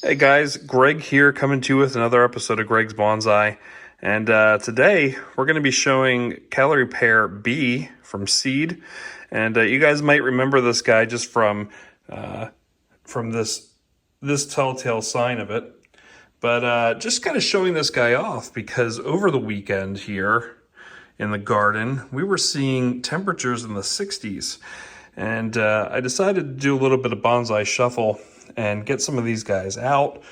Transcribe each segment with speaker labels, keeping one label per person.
Speaker 1: Hey guys, Greg here coming to you with another episode of Greg's Bonsai. And today we're going to be showing Calorie Pear B from seed. And you guys might remember this guy just from this telltale sign of it. But just kind of showing this guy off because over the weekend here in the garden, we were seeing temperatures in the 60s. And I decided to do a little bit of bonsai shuffle and get some of these guys out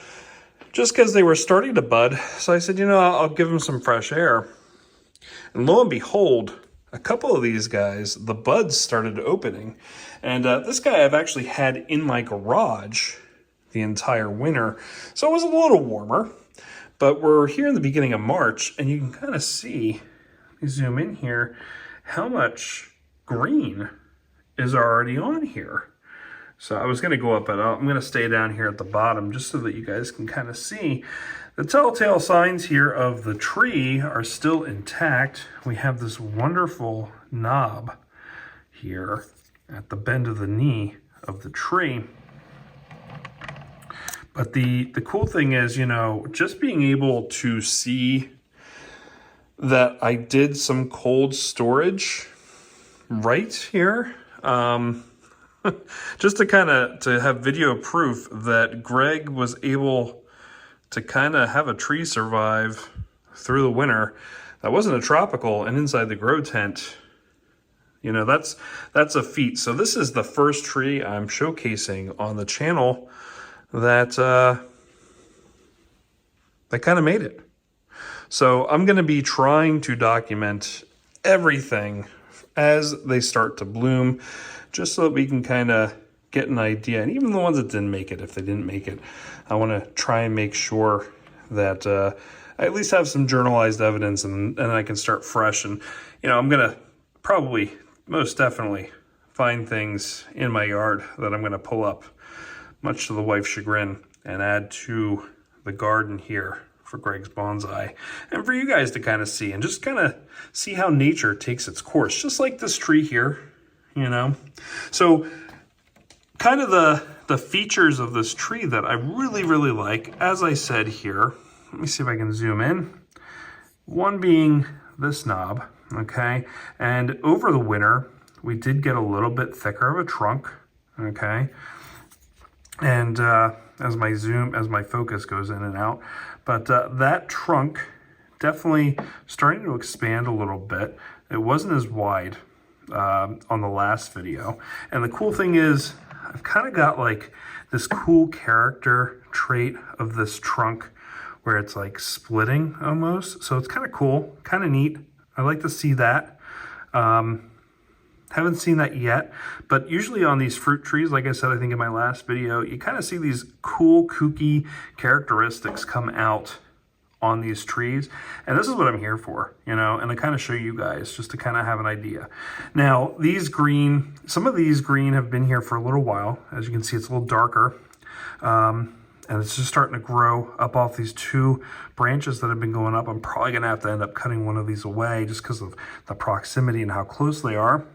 Speaker 1: just because they were starting to bud. So I said, I'll give them some fresh air. And lo and behold, a couple of these guys, the buds started opening. And this guy I've actually had in my garage the entire winter. So it was a little warmer, but we're here in the beginning of March and you can kind of see, let me zoom in here, how much green is already on here. So I was going to go up, but I'm going to stay down here at the bottom just so that you guys can kind of see. The telltale signs here of the tree are still intact. We have this wonderful knob here at the bend of the knee of the tree. But the cool thing is, just being able to see that I did some cold storage right here. Just to have video proof that Greg was able to kind of have a tree survive through the winter that wasn't a tropical and inside the grow tent. That's a feat. So this is the first tree I'm showcasing on the channel that kind of made it. So I'm going to be trying to document everything as they start to bloom, just so that we can kind of get an idea. And even the ones that didn't make it, if they didn't make it, I want to try and make sure that I at least have some journalized evidence and I can start fresh. And, I'm going to probably, most definitely, find things in my yard that I'm going to pull up, much to the wife's chagrin, and add to the garden here for Greg's Bonsai. And for you guys to kind of see, and just kind of see how nature takes its course, just like this tree here. So kind of the features of this tree that I really, really like, as I said here, let me see if I can zoom in. One being this knob, okay? And over the winter, we did get a little bit thicker of a trunk, okay? And as my focus goes in and out, but that trunk definitely starting to expand a little bit. It wasn't as wide on the last video. And the cool thing is I've kind of got like this cool character trait of this trunk where it's like splitting almost. So it's kind of cool, kind of neat. I like to see that. Haven't seen that yet, but usually on these fruit trees, like I said, I think in my last video, you kind of see these cool, kooky characteristics come out on these trees. And this is what I'm here for, and to kind of show you guys, just to kind of have an idea. Now, some of these green have been here for a little while. As you can see, it's a little darker. And it's just starting to grow up off these two branches that have been going up. I'm probably going to have to end up cutting one of these away just because of the proximity and how close they are.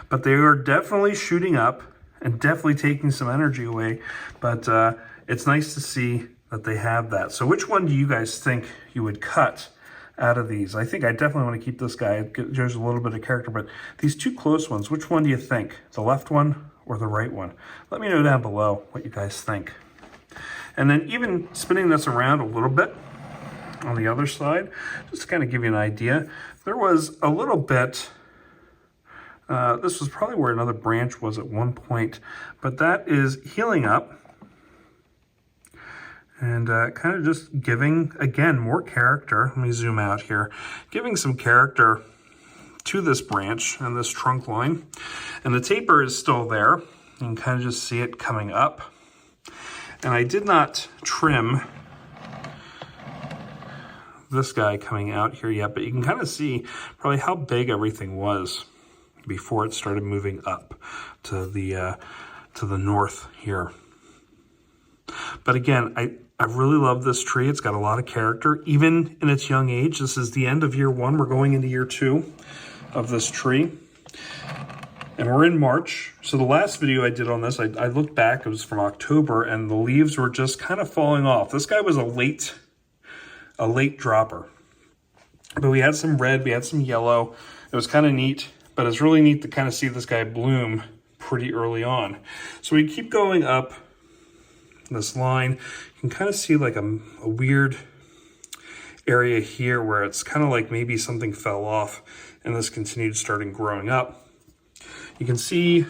Speaker 1: But they are definitely shooting up and definitely taking some energy away. But it's nice to see that they have that. So which one do you guys think you would cut out of these? I think I definitely want to keep this guy. There's a little bit of character, but these two close ones, which one do you think? The left one or the right one? Let me know down below what you guys think. And then even spinning this around a little bit on the other side, just to kind of give you an idea, there was a little bit, this was probably where another branch was at one point, but that is healing up and kind of just giving, again, more character. Let me zoom out here. Giving some character to this branch and this trunk line. And the taper is still there. You can kind of just see it coming up. And I did not trim this guy coming out here yet, but you can kind of see probably how big everything was before it started moving up to the north here. But again, I really love this tree. It's got a lot of character, even in its young age. This is the end of year one. We're going into year two of this tree. And we're in March. So the last video I did on this, I looked back, it was from October, and the leaves were just kind of falling off. This guy was a late dropper. But we had some red, we had some yellow. It was kind of neat, but it's really neat to kind of see this guy bloom pretty early on. So we keep going up this line. You can kind of see like a weird area here where it's kind of like maybe something fell off and this continued starting growing up. You can see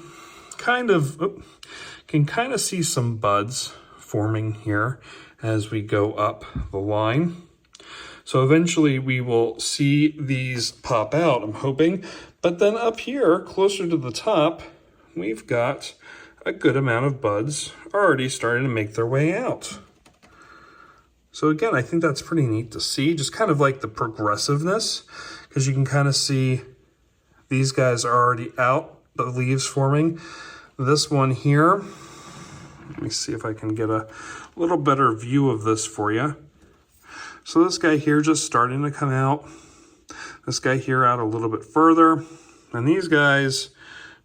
Speaker 1: kind of see some buds forming here as we go up the line. So eventually we will see these pop out, I'm hoping. But then up here, closer to the top, we've got a good amount of buds already starting to make their way out. So again, I think that's pretty neat to see, just kind of like the progressiveness, because you can kind of see these guys are already out, the leaves forming. This one here, let me see if I can get a little better view of this for you. So this guy here just starting to come out. This guy here out a little bit further. And these guys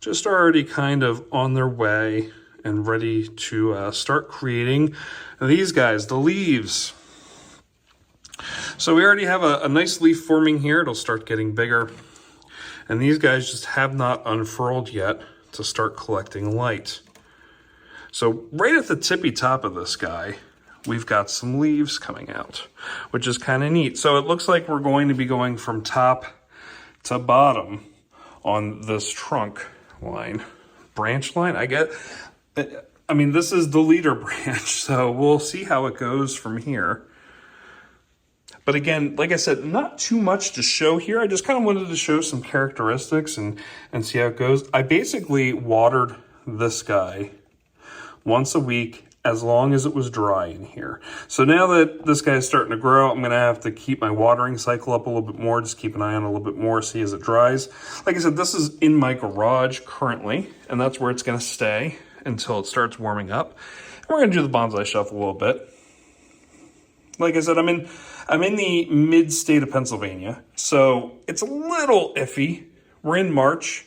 Speaker 1: just already kind of on their way and ready to start creating these guys, the leaves. So we already have a nice leaf forming here. It'll start getting bigger. And these guys just have not unfurled yet to start collecting light. So right at the tippy top of this guy, we've got some leaves coming out, which is kind of neat. So it looks like we're going to be going from top to bottom on this trunk line, branch line. I mean, this is the leader branch, so we'll see how it goes from here. But again, like I said, not too much to show here. I just kind of wanted to show some characteristics and see how it goes. I basically watered this guy once a week as long as it was dry in here. So now that this guy is starting to grow, I'm going to have to keep my watering cycle up a little bit more, just keep an eye on it a little bit more, see as it dries. Like I said, this is in my garage currently, and that's where it's going to stay until it starts warming up. And we're going to do the bonsai shelf a little bit. Like I said, I'm in the mid-state of Pennsylvania, so it's a little iffy. We're in March,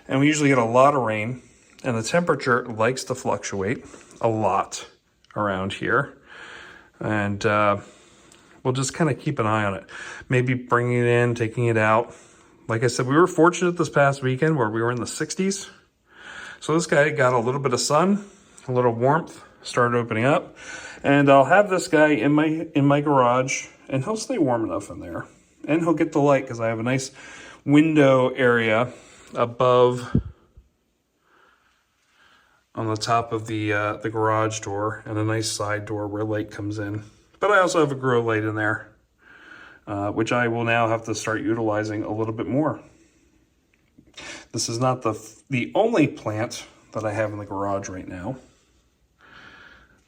Speaker 1: and we usually get a lot of rain, and the temperature likes to fluctuate a lot around here. And we'll just kind of keep an eye on it. Maybe bringing it in, taking it out. Like I said, we were fortunate this past weekend where we were in the 60s. So this guy got a little bit of sun, a little warmth, started opening up. And I'll have this guy in my garage, and he'll stay warm enough in there. And he'll get the light because I have a nice window area above on the top of the garage door, and a nice side door where light comes in. But I also have a grow light in there, which I will now have to start utilizing a little bit more. This is not the only plant that I have in the garage right now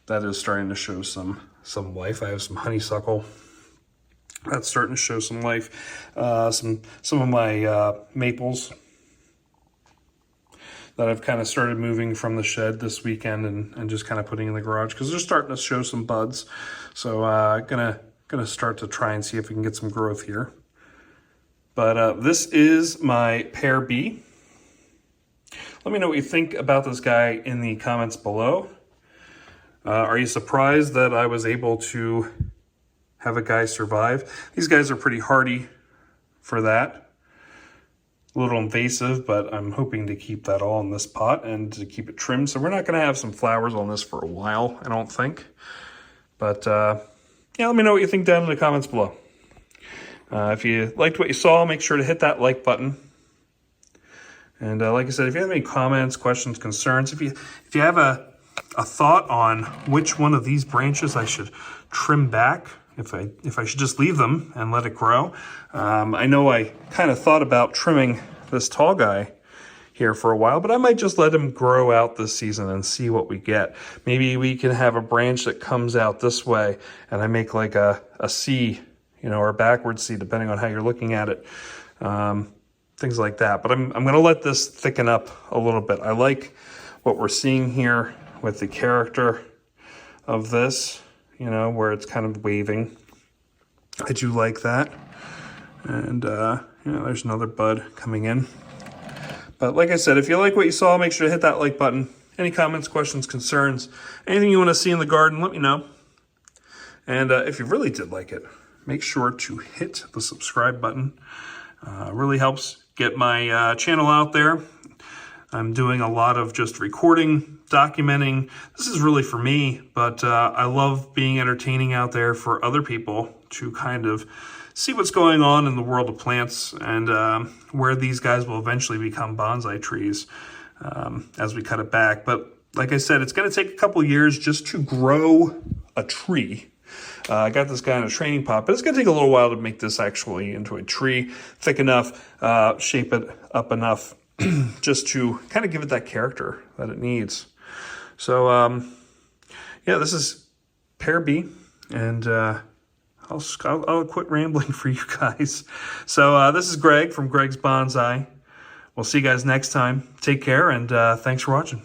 Speaker 1: that is starting to show some life. I have some honeysuckle that's starting to show some life. Some of my maples that I've kind of started moving from the shed this weekend and just kind of putting in the garage because they're starting to show some buds. So gonna start to try and see if we can get some growth here. But this is my Pear B. Let me know what you think about this guy in the comments below. Are you surprised that I was able to have a guy survive? These guys are pretty hardy for that. A little invasive, but I'm hoping to keep that all in this pot and to keep it trimmed. So we're not going to have some flowers on this for a while, I don't think. But yeah, let me know what you think down in the comments below. If you liked what you saw, make sure to hit that like button. And like I said, if you have any comments, questions, concerns, if you have a thought on which one of these branches I should trim back, if I should just leave them and let it grow. I know I kind of thought about trimming this tall guy here for a while, but I might just let him grow out this season and see what we get. Maybe we can have a branch that comes out this way and I make like a C, or a backward C, depending on how you're looking at it. Things like that. But I'm going to let this thicken up a little bit. I like what we're seeing here with the character of this, where it's kind of waving. I do like that. And, there's another bud coming in. But like I said, if you like what you saw, make sure to hit that like button. Any comments, questions, concerns, anything you want to see in the garden, let me know. And if you really did like it, make sure to hit the subscribe button. Really helps get my channel out there. I'm doing a lot of just recording, documenting. This is really for me, but I love being entertaining out there for other people to kind of see what's going on in the world of plants and where these guys will eventually become bonsai trees as we cut it back. But like I said, it's going to take a couple years just to grow a tree. I got this guy in a training pot, but it's going to take a little while to make this actually into a tree, thick enough, shape it up enough just to kind of give it that character that it needs. So, yeah, this is Pear B, and I'll quit rambling for you guys. So this is Greg from Greg's Bonsai. We'll see you guys next time. Take care, and thanks for watching.